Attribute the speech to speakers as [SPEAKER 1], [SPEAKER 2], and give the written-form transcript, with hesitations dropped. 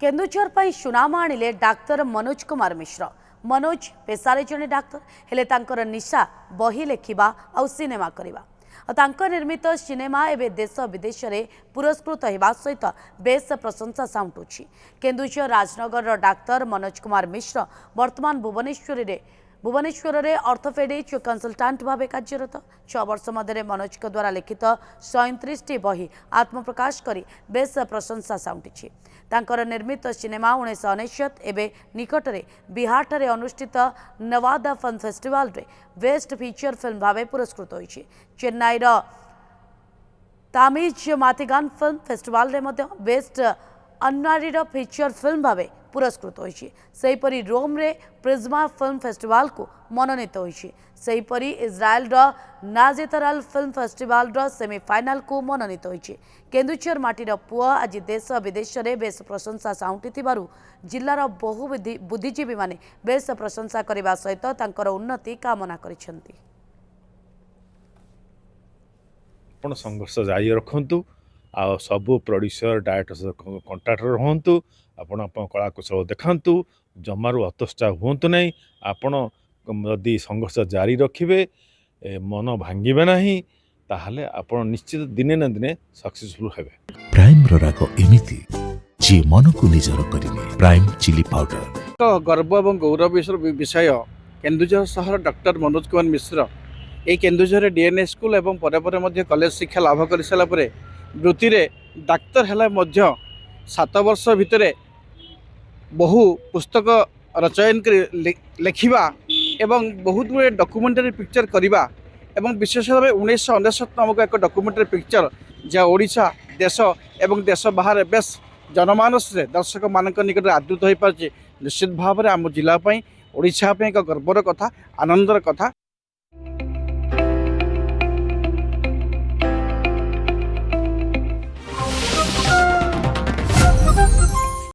[SPEAKER 1] केन्दुझर पर सुनाम आनिले डाक्तर मनोज कुमार मिश्र। मनोज पेशारे जड़े डाक्तर हेले तांकर निशा बही लेखिबा आउ सिनेमा करिबा। तांकर निर्मित सिनेमा एवं देश विदेश में पुरस्कृत होगा सहित बेस प्रशंसा साउंटुछि। केन्दुझर राजनगर डाक्तर मनोज कुमार मिश्र वर्तमान भुवनेश्वर में ऑर्थोपेडिक कंसल्टांट भाव कार्यरत। 6 वर्ष मध्य मनोज द्वारा लिखित 37 बही आत्मप्रकाश कर बेस प्रशंसा साउंटि। तांकर निर्मित सिनेमा 1999 एवं निकट में बिहार ठारे अनुष्ठित नवादा फिल्म फेस्टिवल रे बेस्ट फीचर फिल्म भाव पुरस्कृत होइछि। चेन्नई तामिज मातिगान फिल्म फेस्टिवल रे मध्य बेस्ट अनवारी फीचर फिल्म भाव पुरस्कृत होइछि। सेहीपरि रोम रे प्रिज्मा फिल्म फेस्टिवल को मनोनीत होइछि। सेहीपरि इज्राएल नाजेतराल फिल्म फेस्टिवल सेमीफाइनाल को मनोनीत होइछि। केन्दुझर माटीर पुआ आज देश विदेश में बेस प्रशंसा साउंटि जिलार बहु बुद्धिजीवी माने बेस प्रशंसा करने सहित तांकर उन्नति कामना करिसेंति।
[SPEAKER 2] आपण संघर्ष जारी रखु आ सबू प्रोड्यूसर डायरेक्टर कंट्राक्टर रुहतु आपण कला कौशल देखातु जमारू हतोत्साह हूँ ना। आपण यदि संघर्ष जारी रखिए मन भांगे ना ताहले आपण निश्चित दिने ना दिने सक्सेसफुल हेबे।
[SPEAKER 3] प्राइम राग एमिति जी मन को निजर करिने प्राइम चिली पाउडर
[SPEAKER 4] गर्व और गौरव विषय केन्दुझर सहर डॉक्टर मनोज कुमार मिश्र ये केन्दुझर डीएनए स्कूल एवं पर कॉलेज शिक्षा लाभ कर सारापर वृत्ति रे डाक्तर है 7 वर्ष भितर बहु पुस्तक रचयन लिखा एवं बहुत गुड़े डॉक्यूमेंटरी पिक्चर करवा एवं विशेष भाव 1999 नामक एक डॉक्यूमेंटरी पिक्चर जहाँ ओडिशा देश एवं देश बाहर बेस जनमानस रे दर्शक मान निकट आदृत हो पारे। निश्चित भाव में आम जिलापाई ओडिशा एक गर्वर कथा आनंदर कथा।